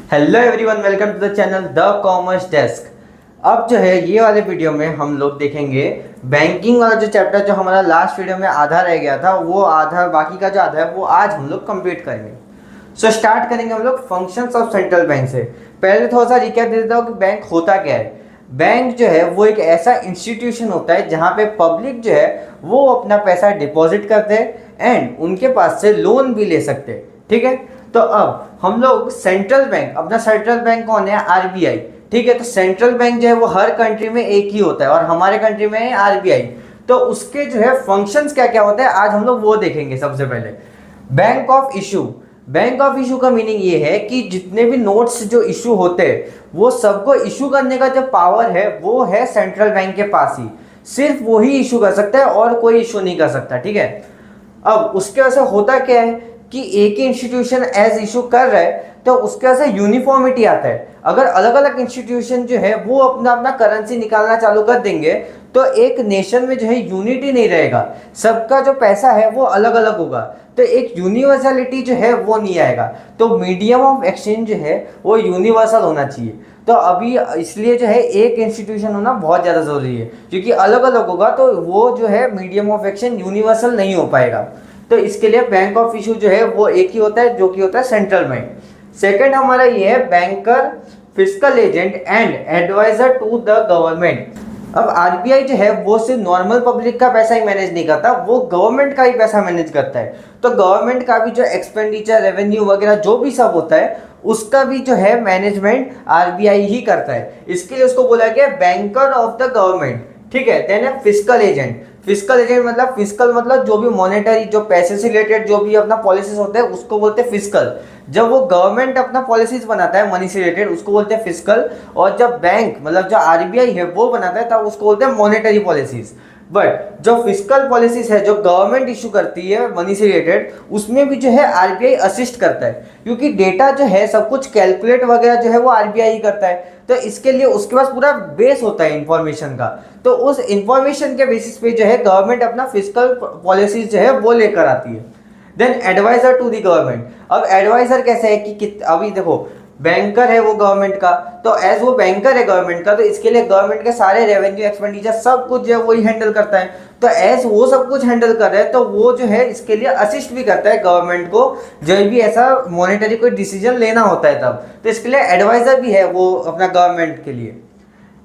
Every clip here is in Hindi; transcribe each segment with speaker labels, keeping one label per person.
Speaker 1: Hello everyone, welcome to the channel the commerce desk. अब जो है ये वाले वीडियो में हम लोग देखेंगे बैंकिंग वाला जो चैप्टर जो हमारा लास्ट वीडियो में आधा रह गया था, वो आधा बाकी का जो आधा है वो आज हम लोग कंप्लीट करेंगे। सो स्टार्ट करेंगे हम लोग फंक्शंस ऑफ सेंट्रल बैंक से। पहले थोड़ा सा रिकैप दे देता हूँ कि बैंक होता क्या है। बैंक जो है वो एक ऐसा इंस्टीट्यूशन होता है जहाँ पे पब्लिक जो है वो अपना पैसा डिपॉजिट करते हैं एंड उनके पास से लोन भी ले सकते हैं। ठीक है, तो अब हम लोग सेंट्रल बैंक, अपना सेंट्रल बैंक कौन है? आरबीआई। ठीक है, तो सेंट्रल बैंक जो है वो हर कंट्री में एक ही होता है और हमारे कंट्री में है आरबीआई। तो उसके जो है फंक्शंस क्या क्या होते हैं आज हम लोग वो देखेंगे। सबसे पहले bank of issue. Bank of issue का मीनिंग ये है कि जितने भी नोट्स जो इशू होते हैं वो सबको इशू करने का जो पावर है वो है सेंट्रल बैंक के पास ही। सिर्फ वही इशू कर सकता है और कोई इशू नहीं कर सकता। ठीक है, अब उसके वजह से होता क्या है कि एक ही इंस्टीट्यूशन एज इशू कर रहा है तो उसके वजह से यूनिफॉर्मिटी आता है। अगर अलग अलग इंस्टीट्यूशन जो है वो अपना अपना करेंसी निकालना चालू कर देंगे तो एक नेशन में जो है यूनिटी नहीं रहेगा, सबका जो पैसा है वो अलग अलग होगा, तो एक यूनिवर्सलिटी जो है वो नहीं आएगा। तो मीडियम ऑफ एक्सचेंज जो है वो यूनिवर्सल होना चाहिए। तो अभी इसलिए जो है एक इंस्टीट्यूशन होना बहुत ज़्यादा ज़रूरी है, क्योंकि अलग अलग होगा तो वो जो है मीडियम ऑफ एक्सचेंज यूनिवर्सल नहीं हो पाएगा। तो इसके लिए बैंक ऑफ इशू जो है वो एक ही होता है, जो कि होता है सेंट्रल बैंक। सेकंड हमारा ये है banker, fiscal agent and adviser to the government. अब आरबीआई जो है वो सिर्फ नॉर्मल पब्लिक का पैसा ही मैनेज नहीं करता, वो गवर्नमेंट का ही पैसा मैनेज करता है। तो गवर्नमेंट का भी जो एक्सपेंडिचर, रेवेन्यू वगैरह जो भी सब होता है उसका भी जो है मैनेजमेंट आरबीआई ही करता है। इसके लिए उसको बोला गया बैंकर ऑफ द गवर्नमेंट। ठीक है, देन है फिस्कल एजेंट। फिस्कल एजेंट मतलब, फिस्कल मतलब जो भी मॉनेटरी, जो पैसे से रिलेटेड जो भी अपना पॉलिसीज होते हैं उसको बोलते हैं फिस्कल। जब वो गवर्नमेंट अपना पॉलिसीज बनाता है मनी से रिलेटेड उसको बोलते हैं फिस्कल, और जब बैंक मतलब जो आरबीआई है वो बनाता है तब उसको बोलते हैं मॉनेटरी पॉलिसीज। बट जो फिस्कल पॉलिसीज है जो गवर्नमेंट इशू करती है मनी से रिलेटेड, उसमें भी जो है आरबीआई असिस्ट करता है, क्योंकि डेटा जो है सब कुछ कैलकुलेट वगैरह जो है वो आरबीआई ही करता है। तो इसके लिए उसके पास पूरा बेस होता है इंफॉर्मेशन का, तो उस इंफॉर्मेशन के बेसिस पे जो है गवर्नमेंट अपना फिस्कल पॉलिसीज जो है वो लेकर आती है। Then adviser to the government. अब एडवाइजर कैसे है कि अभी देखो बैंकर है वो गवर्नमेंट का, तो एज वो बैंकर है गवर्नमेंट का तो इसके लिए गवर्नमेंट के सारे रेवेन्यू, एक्सपेंडिचर सब कुछ जो है वही हैंडल करता है। तो एज वो सब कुछ हैंडल कर रहा है तो वो जो है इसके लिए असिस्ट भी करता है गवर्नमेंट को, जब भी ऐसा मॉनेटरी कोई डिसीजन लेना होता है तब, तो इसके लिए एडवाइजर भी है वो अपना गवर्नमेंट के लिए।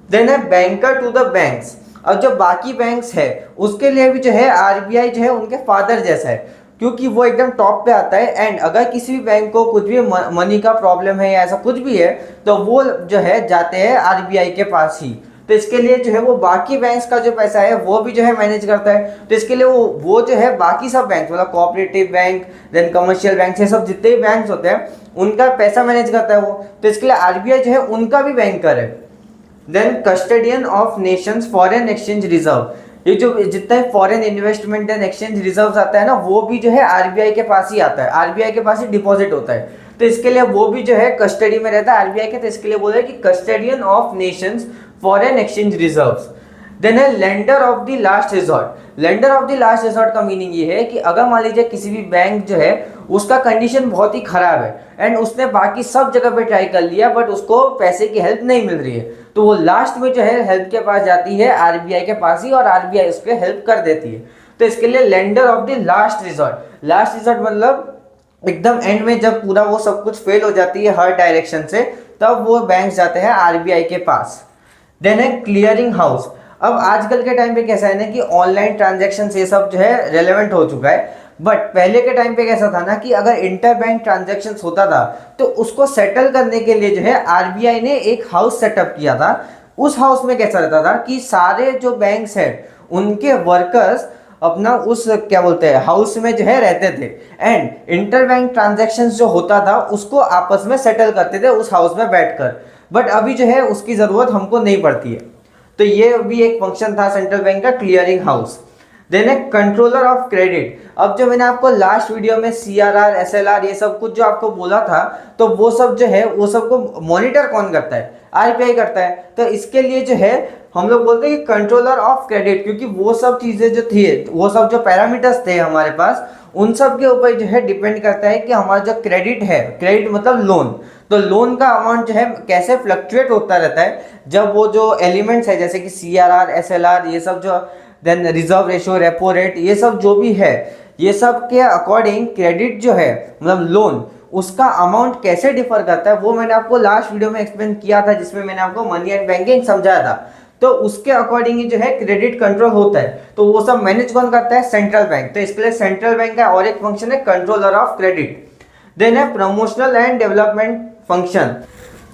Speaker 1: देन है बैंकर टू द बैंक्स। अब जो बाकी बैंक्स है उसके लिए भी जो है आरबीआई जो है उनके फादर जैसा है, क्योंकि वो एकदम टॉप पे आता है। एंड अगर किसी भी बैंक को कुछ भी मनी का प्रॉब्लम है या ऐसा कुछ भी है तो वो जो है जाते हैं आरबीआई के पास ही। तो इसके लिए जो है वो बाकी बैंक्स का जो पैसा है वो भी जो है मैनेज करता है। तो इसके लिए वो जो है बाकी सब बैंक मतलब cooperative bank, then commercial bank, ये सब जितने भी बैंक्स होते हैं उनका पैसा मैनेज करता है वो। तो इसके लिए आरबीआई जो है उनका भी बैंकर है। Then custodian of nations foreign exchange reserve. ये जो जितना foreign investment and exchange reserve आता है ना वो भी जो है आरबीआई के पास ही आता है, आरबीआई के पास ही डिपॉजिट होता है। तो इसके लिए वो भी जो है कस्टडी में रहता है आरबीआई के। तो इसके लिए बोला है कि custodian of nations foreign exchange reserves. Then है lender of the last resort. Lender of the last resort का मीनिंग ये है कि अगर मान लीजिए किसी भी बैंक जो है उसका कंडीशन बहुत ही खराब है एंड उसने बाकी सब जगह पे ट्राई कर लिया बट उसको पैसे की हेल्प नहीं मिल रही है, तो वो लास्ट में जो है हेल्प के पास जाती है आरबीआई के पास ही और आरबीआई उसको हेल्प कर देती है। तो इसके लिए lender of the last resort. Last resort मतलब एकदम एंड में जब पूरा वो सब कुछ फेल हो जाती है हर डायरेक्शन से, तब वो बैंक जाते हैं आरबीआई के पास। देन है क्लियरिंग हाउस। अब आजकल के टाइम पे कैसा है ना कि ऑनलाइन ट्रांजैक्शन ये सब जो है रेलेवेंट हो चुका है, बट पहले के टाइम पे कैसा था ना कि अगर इंटर बैंक ट्रांजैक्शन होता था तो उसको सेटल करने के लिए जो है आरबीआई ने एक हाउस सेटअप किया था। उस हाउस में कैसा रहता था कि सारे जो बैंक्स हैं उनके वर्कर्स अपना उस क्या बोलते हैं हाउस में जो है रहते थे एंड इंटर बैंक ट्रांजैक्शन जो होता था उसको आपस में सेटल करते थे उस हाउस में बैठकर। बट अभी जो है उसकी ज़रूरत हमको नहीं पड़ती है। तो ये भी एक फंक्शन था सेंट्रल बैंक का, क्लियरिंग हाउस। देन है कंट्रोलर ऑफ क्रेडिट। अब जो मैंने आपको लास्ट वीडियो में सीआरआर, एसएलआर ये सब कुछ जो आपको बोला था तो वो सब जो है वो सबको मॉनिटर कौन करता है? आरबीआई करता है। तो इसके लिए जो है हम लोग बोलते हैं कि कंट्रोलर ऑफ क्रेडिट, क्योंकि वो सब चीज़ें जो थी वो सब जो पैरामीटर्स थे हमारे पास उन सब के ऊपर जो है डिपेंड करता है कि हमारा जो क्रेडिट है, क्रेडिट मतलब लोन, तो लोन का अमाउंट जो है कैसे फ्लक्चुएट होता रहता है जब वो जो एलिमेंट्स है जैसे कि CRR, SLR, ये सब जो, then reserve ratio, repo rate, ये सब जो भी है, ये सब के अकॉर्डिंग क्रेडिट जो है मतलब लोन, उसका अमाउंट कैसे डिफर करता है वो मैंने आपको लास्ट वीडियो में एक्सप्लेन किया था, जिसमें मैंने आपको मनी एंड बैंकिंग समझाया था। तो उसके अकॉर्डिंग ही जो है क्रेडिट कंट्रोल होता है। तो वो सब मैनेज कौन करता है? Central bank. तो इसके लिए सेंट्रल बैंक का और एक फंक्शन है कंट्रोलर ऑफ क्रेडिट। देन है प्रमोशनल एंड डेवलपमेंट फंक्शन।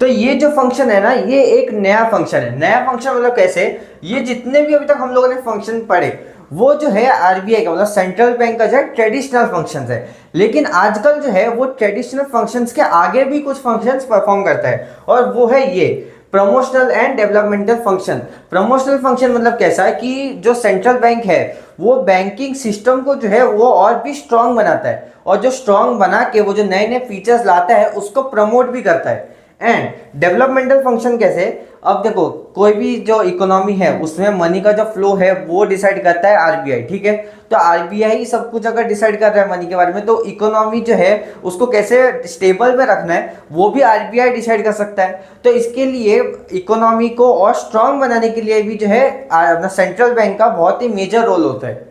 Speaker 1: तो ये जो फंक्शन है ना, ये एक नया फंक्शन है। नया फंक्शन मतलब कैसे? ये जितने भी अभी तक हम लोगों ने फंक्शन पढ़े वो जो है RBI का मतलब सेंट्रल बैंक का जो है ट्रेडिशनल फंक्शंस है, लेकिन आजकल जो है वो ट्रेडिशनल फंक्शंस के आगे भी कुछ फंक्शंस परफॉर्म करता है, और वो है ये promotional and developmental function. Promotional function मतलब कैसा है कि जो सेंट्रल बैंक है वो बैंकिंग सिस्टम को जो है वो और भी स्ट्रांग बनाता है, और जो स्ट्रांग बना के वो जो नए नए फीचर्स लाता है उसको प्रमोट भी करता है। एंड डेवलपमेंटल फंक्शन कैसे? अब देखो, कोई भी जो इकोनॉमी है उसमें मनी का जो फ्लो है वो डिसाइड करता है RBI, ठीक है? तो RBI सब कुछ अगर डिसाइड कर रहा है मनी के बारे में, तो इकोनॉमी जो है उसको कैसे स्टेबल में रखना है वो भी RBI डिसाइड कर सकता है। तो इसके लिए इकोनॉमी को और स्ट्रांग बनाने के लिए भी जो है अपना सेंट्रल बैंक का बहुत ही मेजर रोल होता है।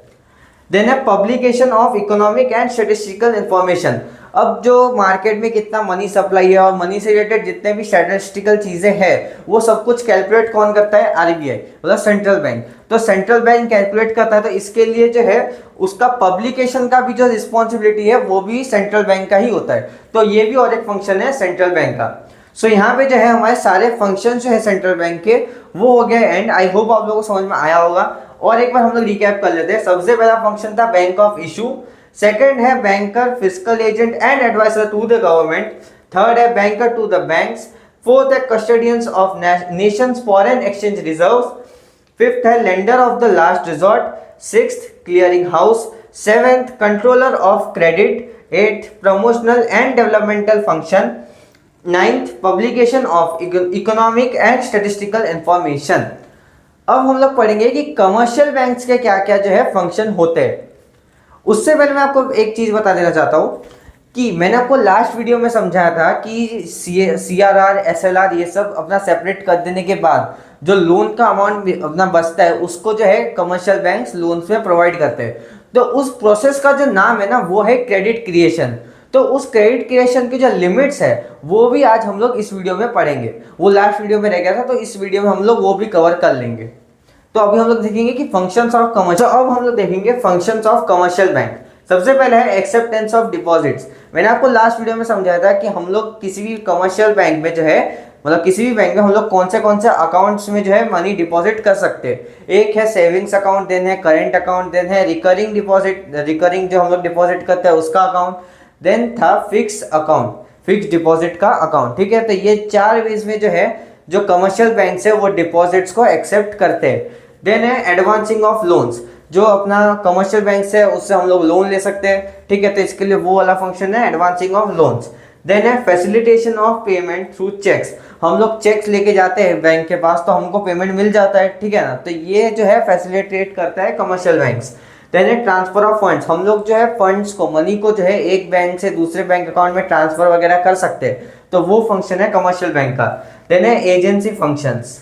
Speaker 1: देन है publication of economic and statistical information. अब जो मार्केट में कितना मनी सप्लाई है और मनी से रिलेटेड जितने भी स्टैटिस्टिकल चीजें हैं वो सब कुछ कैलकुलेट कौन करता है? RBI मतलब सेंट्रल बैंक। तो सेंट्रल बैंक कैलकुलेट करता है, तो इसके लिए जो है उसका पब्लिकेशन का भी जो रिस्पॉन्सिबिलिटी है वो भी सेंट्रल बैंक का ही होता है। तो ये भी और एक फंक्शन है सेंट्रल बैंक का। सो यहाँ पे जो है हमारे सारे फंक्शन जो है सेंट्रल बैंक के वो हो गए एंड। आई होप आप लोगों को समझ में आया होगा। और एक बार हम लोग रिकैप कर लेते हैं। सबसे पहला फंक्शन था बैंक ऑफ इशू, सेकंड है banker, fiscal agent and adviser to the government, third है banker to the banks, fourth है custodians of nations foreign exchange reserves, fifth है lender of the last resort, sixth clearing house, seventh controller of credit, eighth promotional and developmental function, ninth publication of economic and statistical information. अब हम लोग पढ़ेंगे कि कमर्शियल बैंक्स के क्या क्या जो है फंक्शन होते हैं। उससे पहले मैं आपको एक चीज बता देना चाहता हूँ कि मैंने आपको लास्ट वीडियो में समझाया था कि CRR, SLR ये सब अपना सेपरेट कर देने के बाद जो लोन का अमाउंट अपना बचता है उसको जो है कमर्शियल बैंक्स लोन्स में प्रोवाइड करते हैं। तो उस प्रोसेस का जो नाम है ना वो है क्रेडिट क्रिएशन। तो उस क्रेडिट क्रिएशन की जो लिमिट्स है वो भी आज हम लोग इस वीडियो में पढ़ेंगे। वो लास्ट वीडियो में रह गया था, तो इस वीडियो में हम लोग वो भी कवर कर लेंगे। तो अभी हम लोग देखेंगे कि फंक्शंस ऑफ कमर्शियल। अब हम लोग देखेंगे फंक्शंस ऑफ कमर्शियल बैंक। सबसे पहले है एक्सेप्टेंस ऑफ डिपॉजिट्स। मैंने आपको लास्ट वीडियो में समझाया था कि हम लोग किसी भी कमर्शियल बैंक में जो है मतलब किसी भी बैंक में हम लोग कौन से अकाउंट्स में जो है मनी डिपॉजिट कर सकते हैं। एक है सेविंग्स अकाउंट, देन है करेंट अकाउंट, देन है रिकरिंग डिपॉजिट, रिकरिंग जो हम लोग डिपॉजिट करते हैं उसका अकाउंट, देन था फिक्स अकाउंट, फिक्स डिपॉजिट का अकाउंट, ठीक है? तो ये चार वेज में जो है जो कमर्शियल बैंक है वो डिपॉजिट्स को एक्सेप्ट करते हैं। देन है एडवांसिंग ऑफ लोन्स, जो अपना कमर्शियल बैंक से उससे हम लोग लोन ले सकते हैं, ठीक है? तो इसके लिए वो वाला फंक्शन है एडवांसिंग ऑफ लोन्स। देन है facilitation of payment through cheques. हम लोग चेक्स लेके जाते हैं बैंक के पास तो हमको पेमेंट मिल जाता है, ठीक है ना? तो ये जो है फैसिलिटेट करता है कमर्शियल बैंक्स। देन है ट्रांसफर ऑफ फंड्स। हम लोग जो है फंड्स को, मनी को जो है एक बैंक से दूसरे बैंक अकाउंट में ट्रांसफर वगैरह कर सकते हैं, तो वो फंक्शन है कमर्शियल बैंक का। देन है agency functions.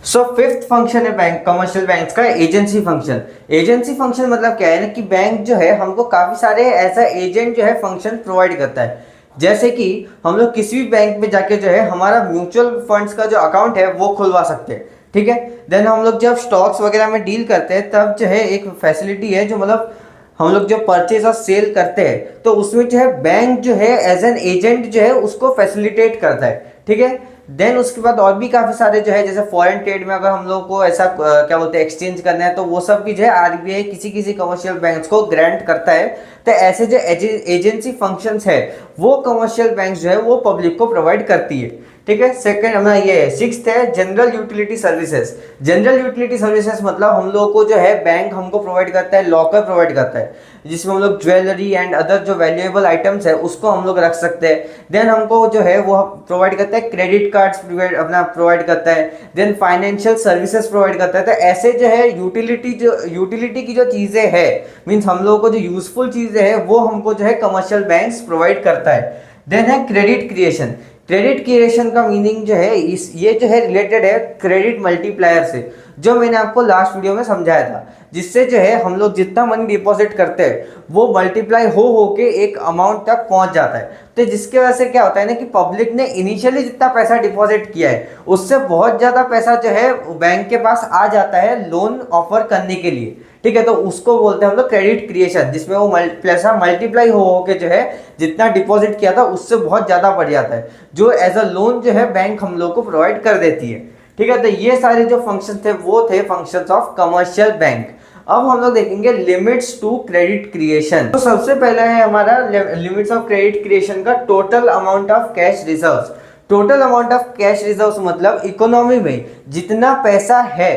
Speaker 1: So fifth function है बैंक कमर्शियल बैंक्स का एजेंसी फंक्शन। एजेंसी फंक्शन मतलब क्या है ना कि बैंक जो है हमको काफी सारे ऐसा एजेंट जो है फंक्शन प्रोवाइड करता है। जैसे कि हम लोग किसी भी बैंक में जाके जो है हमारा म्यूचुअल फंड्स का जो अकाउंट है वो खुलवा सकते हैं, ठीक है? देन हम लोग जब स्टॉक्स वगैरह में डील करते हैं तब जो है एक फैसिलिटी है जो मतलब हम लोग जो परचेज और सेल करते हैं तो उसमें जो है बैंक जो है एज एन एजेंट जो है उसको फैसिलिटेट करता है, ठीक है? देन उसके बाद और भी काफी सारे जो है जैसे फॉरेन ट्रेड में अगर हम लोग को ऐसा क्या बोलते हैं एक्सचेंज करना है तो वो सब भी जो है RBI किसी किसी कमर्शियल बैंक्स को ग्रांट करता है। तो ऐसे जो एजेंसी फंक्शंस है वो कमर्शियल बैंक्स जो है वो पब्लिक को प्रोवाइड करती है, ठीक है? सेकंड हमारा ये सिक्स्थ है general utility services. General utility services मतलब हम लोग को जो है बैंक हमको प्रोवाइड करता है, लॉकर प्रोवाइड करता है। जिसमें हम लोग ज्वेलरी एंड अदर जो वैल्यूएबल आइटम्स है उसको हम लोग रख सकते हैं। देन हमको जो है वो प्रोवाइड करता है क्रेडिट कार्ड्स अपना प्रोवाइड करता है। देन फाइनेंशियल सर्विसेज प्रोवाइड करता है। तो ऐसे जो है यूटिलिटी की जो चीज़ें है, मीन्स हम लोगों को जो यूजफुल चीज़ें है वो हमको जो है कमर्शियल बैंक्स प्रोवाइड करता है। देन है क्रेडिट क्रिएशन। क्रेडिट क्रिएशन का मीनिंग जो है ये जो है रिलेटेड है क्रेडिट मल्टीप्लायर से, जो मैंने आपको लास्ट वीडियो में समझाया था, जिससे जो है हम लोग जितना मनी डिपॉजिट करते हैं वो मल्टीप्लाई हो के एक अमाउंट तक पहुंच जाता है। तो जिसके वजह से क्या होता है ना कि पब्लिक ने इनिशियली जितना पैसा डिपॉजिट किया है उससे बहुत ज़्यादा पैसा जो है बैंक के पास आ जाता है लोन ऑफर करने के लिए। ठीक है, तो उसको बोलते हैं हम लोग क्रेडिट क्रिएशन, जिसमें वो पैसा मल्टीप्लाई हो के जो है जितना डिपॉजिट किया था उससे बहुत ज़्यादा बढ़ जाता है, जो एज अ लोन जो है बैंक हम लोग को प्रोवाइड कर देती है। ठीक है, तो ये सारे जो फंक्शन थे वो थे फंक्शंस ऑफ कमर्शियल बैंक। अब हम लोग देखेंगे लिमिट्स टू क्रेडिट क्रिएशन। तो सबसे पहले है हमारा लिमिट्स ऑफ क्रेडिट क्रिएशन का total amount of cash reserves. Total amount of cash reserves मतलब इकोनॉमी में जितना पैसा है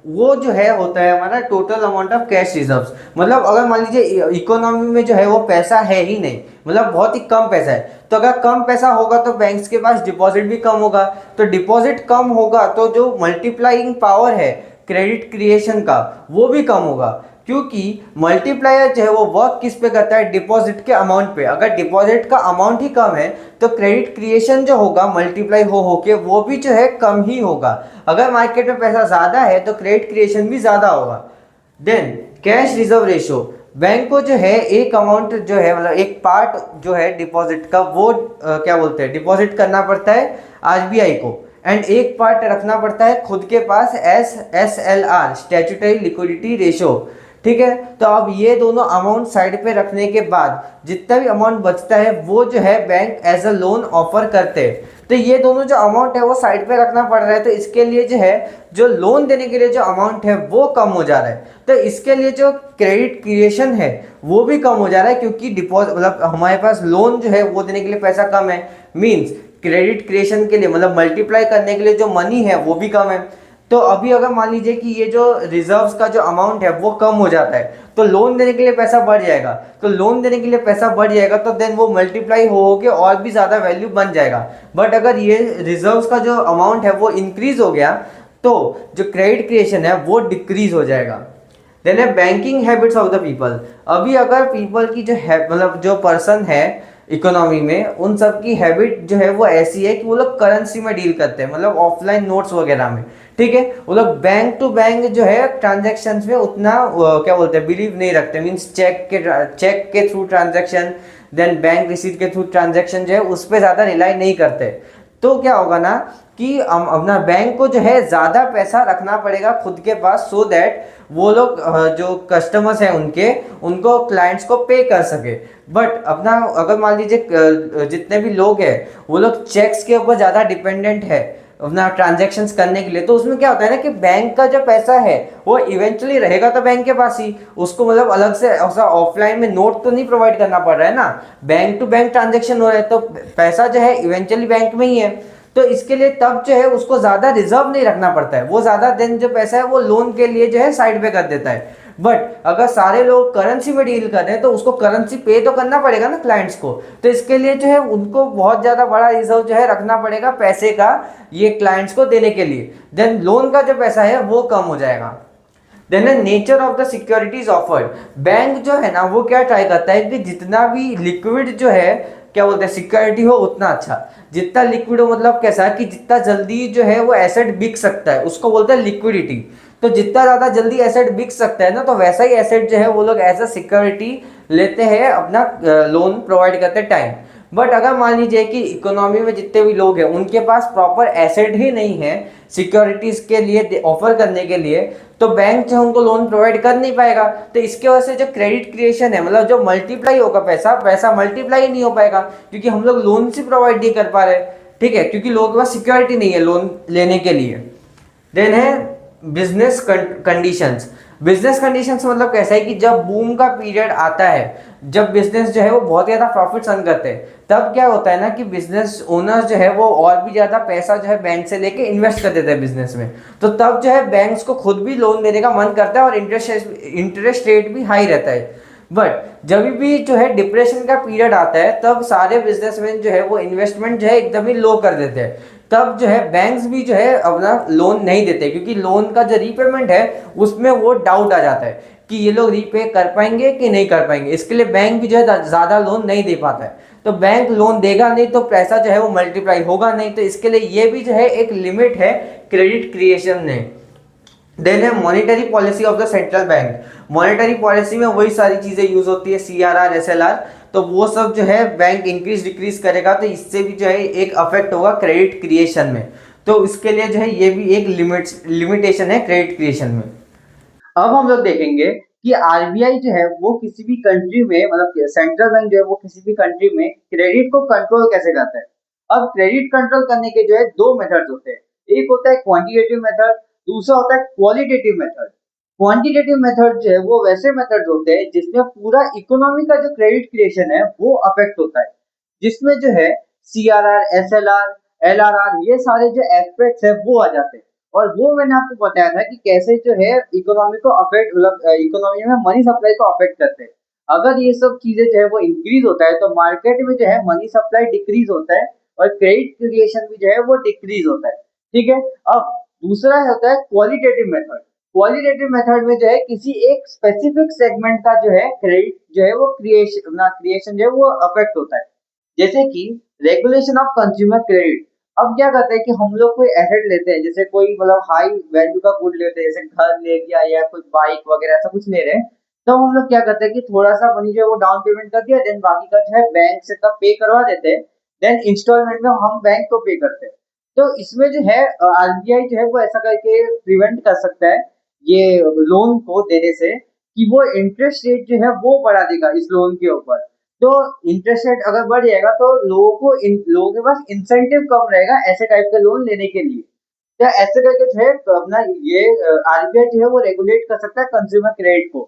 Speaker 1: वो जो है होता है हमारा total amount of cash reserves. मतलब अगर मान लीजिए इकोनॉमी में जो है वो पैसा है ही नहीं, मतलब बहुत ही कम पैसा है, तो अगर कम पैसा होगा तो बैंक्स के पास डिपॉजिट भी कम होगा, तो डिपॉजिट कम होगा तो जो मल्टीप्लाइंग पावर है क्रेडिट क्रिएशन का वो भी कम होगा, क्योंकि मल्टीप्लायर जो है वो वर्क किस पे करता है, डिपॉजिट के अमाउंट पे। अगर डिपॉजिट का अमाउंट ही कम है तो क्रेडिट क्रिएशन जो होगा मल्टीप्लाई हो के वो भी जो है कम ही होगा। अगर मार्केट में पैसा ज़्यादा है तो क्रेडिट क्रिएशन भी ज़्यादा होगा। Then cash reserve ratio, bank को जो है एक अमाउंट जो है मतलब एक पार्ट जो है डिपॉजिट का वो क्या बोलते हैं डिपॉजिट करना पड़ता है आरबीआई को, एंड एक पार्ट रखना पड़ता है खुद के पास SLR स्टैट्यूटरी लिक्विडिटी रेशो। ठीक है, तो अब ये दोनों अमाउंट साइड पे रखने के बाद जितना भी अमाउंट बचता है वो जो है bank as a loan offer करते हैं। तो ये दोनों जो अमाउंट है वो साइड पे रखना पड़ रहा है, तो इसके लिए जो है जो लोन देने के लिए जो अमाउंट है वो कम हो जा रहा है। तो इसके लिए जो क्रेडिट क्रिएशन है वो भी कम हो जा रहा है, क्योंकि डिपॉजिट मतलब हमारे पास लोन जो है वो देने के लिए पैसा कम है, मीन्स क्रेडिट क्रिएशन के लिए मतलब मल्टीप्लाई करने के लिए जो मनी है वो भी कम है। तो अभी अगर मान लीजिए कि ये जो रिजर्व्स का जो अमाउंट है वो कम हो जाता है तो लोन देने के लिए पैसा बढ़ जाएगा, तो लोन देने के लिए पैसा बढ़ जाएगा तो देन वो मल्टीप्लाई हो के और भी ज़्यादा वैल्यू बन जाएगा। बट अगर ये रिजर्व्स का जो अमाउंट है वो इंक्रीज हो गया तो जो क्रेडिट क्रिएशन है वो डिक्रीज हो जाएगा। देन है banking habits of the people. अभी अगर पीपल की जो है मतलब जो पर्सन है इकोनॉमी में उन सब की हैबिट जो है वो ऐसी है कि वो लोग करेंसी में डील करते हैं, मतलब ऑफलाइन नोट्स वगैरह में। ठीक है, वो लोग बैंक टू बैंक जो है ट्रांजैक्शंस में उतना क्या बोलते हैं बिलीव नहीं रखते, मीन्स चेक के through transaction, then bank receipt के थ्रू ट्रांजैक्शन जो है उस पर ज़्यादा रिलाई नहीं करते। तो क्या होगा ना कि अपना बैंक को जो है ज़्यादा पैसा रखना पड़ेगा खुद के पास, सो दैट वो लोग जो कस्टमर्स हैं उनको क्लाइंट्स को पे कर सके। बट अपना अगर मान लीजिए जितने भी लोग हैं वो लोग चेक्स के ऊपर ज़्यादा डिपेंडेंट है अपना ट्रांजैक्शंस करने के लिए, तो उसमें क्या होता है ना कि बैंक का जो पैसा है वो इवेंचुअली रहेगा तो बैंक के पास ही, उसको मतलब अलग से ऑफलाइन में नोट तो नहीं प्रोवाइड करना पड़ रहा है ना, बैंक टू बैंक ट्रांजैक्शन हो रहा है तो पैसा जो है इवेंचुअली बैंक में ही है। तो इसके लिए तब जो है उसको ज़्यादा रिजर्व नहीं रखना पड़ता है, वो ज़्यादा देन जो पैसा है वो लोन के लिए जो है साइड पे कर देता है। बट अगर सारे लोग करेंसी में डील कर रहे हैं तो उसको करेंसी पे तो करना पड़ेगा ना क्लाइंट्स को, तो इसके लिए जो है उनको बहुत ज़्यादा बड़ा रिजर्व जो है रखना पड़ेगा पैसे का ये क्लाइंट्स को देने के लिए। देन लोन का जो पैसा है वो कम हो जाएगा। Then nature of the securities offered, bank जो है ना वो क्या ट्राई करता है कि जितना भी लिक्विड जो है क्या बोलते हैं सिक्योरिटी हो उतना अच्छा, जितना लिक्विड हो मतलब कैसा कि जितना जल्दी जो है वो एसेट बिक सकता है उसको बोलते हैं लिक्विडिटी। तो जितना ज़्यादा जल्दी एसेट बिक सकता है ना तो वैसा ही एसेट जो है वो लोग एज अ सिक्योरिटी लेते हैं अपना लोन प्रोवाइड करते टाइम। बट अगर मान लीजिए कि इकोनॉमी में जितने भी लोग हैं उनके पास प्रॉपर एसेट ही नहीं है सिक्योरिटीज़ के लिए ऑफर करने के लिए, तो बैंक जो उनको लोन प्रोवाइड कर नहीं पाएगा। तो इसके वजह से जो क्रेडिट क्रिएशन है मतलब जो मल्टीप्लाई होगा पैसा मल्टीप्लाई नहीं हो पाएगा, क्योंकि हम लोग लोन से प्रोवाइड नहीं कर पा रहे। ठीक है, क्योंकि लोगों के पास सिक्योरिटी नहीं है लोन लेने के लिए। देन है बिजनेस कंडीशंस। बिजनेस कंडीशंस मतलब कैसा है कि जब बूम का पीरियड आता है, जब बिजनेस जो है वो बहुत ज़्यादा प्रॉफिट अर्न करते हैं, तब क्या होता है ना कि बिजनेस ओनर्स जो है वो और भी ज़्यादा पैसा जो है बैंक से लेके इन्वेस्ट कर देते हैं बिजनेस में। तो तब जो है बैंक्स को खुद भी लोन देने का मन करता है और इंटरेस्ट रेट भी हाई रहता है। बट जब भी जो है डिप्रेशन का पीरियड आता है तब सारे बिजनेसमैन जो है वो इन्वेस्टमेंट जो है एकदम ही लो कर देते हैं। तब जो है बैंक्स भी जो है अपना लोन नहीं देते, क्योंकि लोन का जो रीपेमेंट है उसमें वो डाउट आ जाता है कि ये लोग रीपे कर पाएंगे कि नहीं कर पाएंगे। इसके लिए बैंक भी जो है ज़्यादा लोन नहीं दे पाता है। तो बैंक लोन देगा नहीं तो पैसा जो है वो मल्टीप्लाई होगा नहीं। तो इसके लिए ये भी जो है एक लिमिट है क्रेडिट क्रिएशन में। देन है monetary policy of the central bank. Monetary policy में वही सारी चीजें यूज होती है, CRR SLR। तो वो सब जो है बैंक इंक्रीज डिक्रीज करेगा तो इससे भी जो है एक अफेक्ट होगा क्रेडिट क्रिएशन में। तो इसके लिए जो है ये भी एक लिमिटेशन है क्रेडिट क्रिएशन में। अब हम लोग देखेंगे कि आरबीआई जो है वो किसी भी कंट्री में, मतलब सेंट्रल बैंक जो है वो किसी भी कंट्री में क्रेडिट को कंट्रोल कैसे करता है। अब क्रेडिट कंट्रोल करने के जो है दो मेथड होते हैं। एक होता है क्वांटिटेटिव मेथड, दूसरा होता है क्वालिटेटिव मेथड। क्वांटिटेटिव मेथड जो है वो वैसे मेथड होते हैं जिसमें पूरा इकोनॉमी का जो क्रेडिट क्रिएशन है वो अफेक्ट होता है, जिसमें जो है CRR SLR LRR ये सारे जो एस्पेक्ट्स है वो आ जाते हैं। और वो मैंने आपको बताया था कि कैसे जो है इकोनॉमी को अफेक्ट, मतलब इकोनॉमी में मनी सप्लाई को अफेक्ट करते हैं। अगर ये सब चीजें जो है वो इंक्रीज होता है तो मार्केट में जो है मनी सप्लाई डिक्रीज होता है और क्रेडिट क्रिएशन भी जो है वो डिक्रीज होता है। ठीक है। अब दूसरा होता है क्वालिटेटिव मेथड। क्वालिटेटिव मेथड में जो है किसी एक स्पेसिफिक सेगमेंट का जो है क्रेडिट जो है वो क्रिएशन जो है वो अफेक्ट होता है। जैसे कि रेगुलेशन ऑफ कंज्यूमर क्रेडिट। अब क्या करते हैं कि हम लोग कोई एसेट लेते हैं, जैसे कोई मतलब हाई वैल्यू का गुड लेते हैं, जैसे घर ले लिया या कुछ बाइक वगैरह ऐसा कुछ ले रहे हैं। तो हम लोग क्या करते हैं कि थोड़ा सा मनी जो है वो डाउन पेमेंट कर दिया, देन बाकी का जो है बैंक से तब पे करवा देते हैं, देन इंस्टॉलमेंट में हम बैंक को पे करते हैं। तो इसमें जो है आरबीआई जो है वो ऐसा करके प्रिवेंट कर सकता है ये लोन को देने से, कि वो इंटरेस्ट रेट जो है वो बढ़ा देगा इस लोन के ऊपर। तो इंटरेस्ट रेट अगर बढ़ जाएगा तो लोगों के पास इंसेंटिव कम रहेगा ऐसे टाइप के लोन लेने के लिए। तो ऐसे करके जो है तो अपना ये आरबीआई जो है वो रेगुलेट कर सकता है कंज्यूमर क्रेडिट को।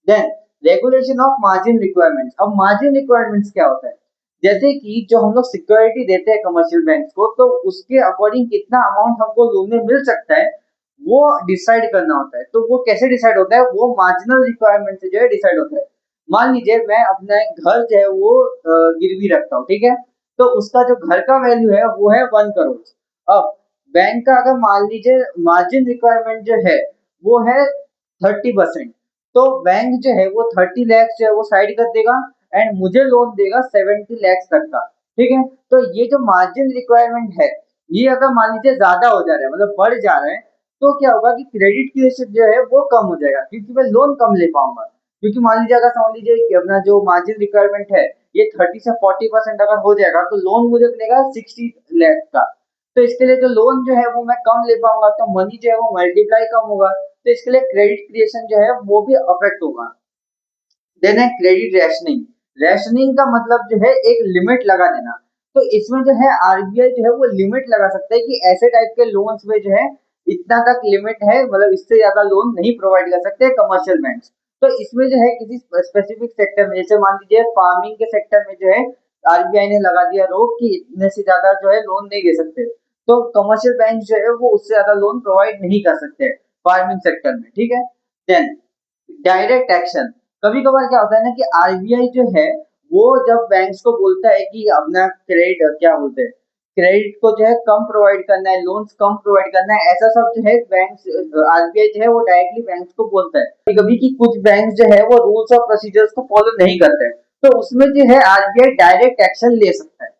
Speaker 1: Then regulation of margin requirements. अब मार्जिन रिक्वायरमेंट्स क्या होता है, जैसे कि जो हम लोग सिक्योरिटी देते हैं कमर्शियल बैंक्स को, तो उसके अकॉर्डिंग कितना अमाउंट हमको लोन में मिल सकता है वो डिसाइड करना होता है। तो वो कैसे डिसाइड होता है, वो मार्जिनल रिक्वायरमेंट से जो है डिसाइड होता है। मान लीजिए मैं अपना एक घर जो है वो गिरवी रखता हूँ, ठीक है। तो उसका जो घर का वैल्यू है वो है 1 करोड़। अब बैंक का अगर मान लीजिए मार्जिन रिक्वायरमेंट जो है वो है 30%, तो बैंक जो है वो 30 लाख जो है वो साइड कर देगा एंड मुझे लोन देगा 70 लाख तक का। ठीक है। तो ये जो मार्जिन रिक्वायरमेंट है ये अगर मान लीजिए ज्यादा हो जा रहा है, मतलब बढ़ जा रहा है, तो क्या होगा कि क्रेडिट क्रिएशन जो है वो कम हो जाएगा, क्योंकि मैं लोन कम ले पाऊंगा। क्योंकि मान लीजिए अगर समझ लीजिए कि अपना जो मार्जिन रिक्वायरमेंट है ये 30 से 40% अगर हो जाएगा तो लोन मुझे मिलेगा 60 लाख का। तो इसके लिए जो लोन जो है वो मैं कम ले पाऊंगा, तो मनी जो है वो मल्टीप्लाई कम होगा, तो इसके लिए क्रेडिट क्रिएशन जो है वो भी अफेक्ट होगा। देन है क्रेडिट रैशनिंग। रैशनिंग का मतलब जो है एक लिमिट लगा देना। तो इसमें जो है आरबीआई जो है वो लिमिट लगा सकता है कि ऐसे टाइप के लोन्स में जो है इतना तक लिमिट है, मतलब इससे ज्यादा लोन नहीं प्रोवाइड कर सकते कमर्शियल बैंक्स। तो इसमें जो है किसी स्पेसिफिक सेक्टर में, जैसे मान लीजिए फार्मिंग के सेक्टर में जो है आरबीआई ने लगा दिया रोक कि इतने से ज्यादा जो है लोन नहीं दे सकते। तो कमर्शियल बैंक जो है वो उससे ज्यादा लोन प्रोवाइड नहीं कर सकते फार्मिंग सेक्टर में। ठीक है। Then direct action. कभी कभार क्या होता है ना कि आरबीआई जो है वो जब बैंक्स को बोलता है कि अपना क्रेडिट क्या बोलते हैं, क्रेडिट को जो है कम प्रोवाइड करना है, लोन्स कम प्रोवाइड करना है, ऐसा सब जो है बैंक्स, आरबीआई जो है वो डायरेक्टली बैंक्स को बोलता है। कभी कभी कि कुछ बैंक जो है वो रूल्स और प्रोसीजर्स को फॉलो नहीं करते हैं, तो उसमें जो है आरबीआई डायरेक्ट एक्शन ले सकता है।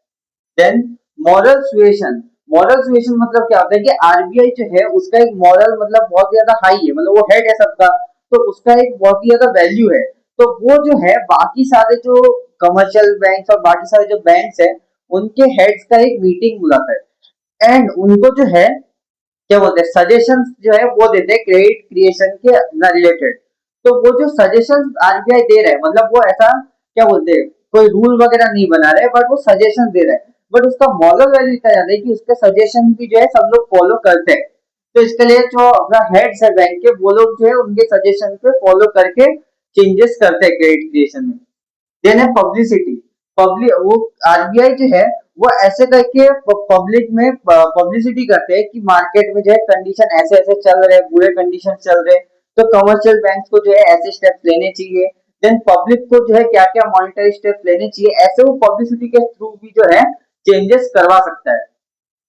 Speaker 1: Then moral suasion. Moral suasion मतलब क्या होता है कि आरबीआई जो है उसका एक मॉरल मतलब बहुत ज्यादा हाई है, मतलब वो हेड है सबका, तो उसका एक बहुत ही ज्यादा वैल्यू है। तो वो जो है बाकी सारे जो कमर्शियल बैंक्स और बाकी सारे जो बैंक्स है उनके हेड्स का एक मीटिंग बुलाता है एंड उनको जो है क्या बोलते हैं सजेशंस जो है वो देते हैं क्रेडिट क्रिएशन के रिलेटेड। तो वो जो सजेशंस आरबीआई दे रहा है, मतलब वो ऐसा क्या बोलते हैं कोई रूल वगैरह नहीं बना रहे, बट वो सजेशन दे रहा है, बट उसका मॉरल वैल्यू इतना ज्यादा है कि उसके सजेशन भी जो है सब लोग फॉलो करते हैं। तो इसके लिए जो अपना हेड्स है बैंक के वो लोग जो है उनके सजेशन पे फॉलो करके चेंजेस करते हैं क्रेडिट क्रिएशन में। देन है पब्लिसिटी। पब्लिक वो आरबीआई जो है वो ऐसे करके पब्लिक में पब्लिसिटी करते हैं कि मार्केट में जो है कंडीशन ऐसे ऐसे चल रहे हैं, बुरे कंडीशन चल रहे हैं, तो कमर्शियल बैंक्स को जो है ऐसे स्टेप्स लेने चाहिए। देन पब्लिक को जो है क्या क्या मॉनिटरी स्टेप लेने चाहिए, ऐसे वो पब्लिसिटी के थ्रू भी जो है चेंजेस करवा सकता है।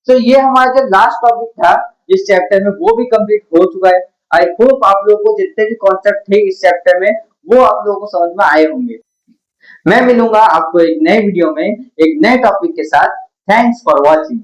Speaker 1: तो ये हमारा जो लास्ट टॉपिक था इस चैप्टर में वो भी कंप्लीट हो चुका है। आई होप आप लोगों को जितने भी कॉन्सेप्ट थे इस चैप्टर में वो आप लोगों को समझ में आए होंगे। मैं मिलूंगा आपको एक नए वीडियो में एक नए टॉपिक के साथ। Thanks for watching.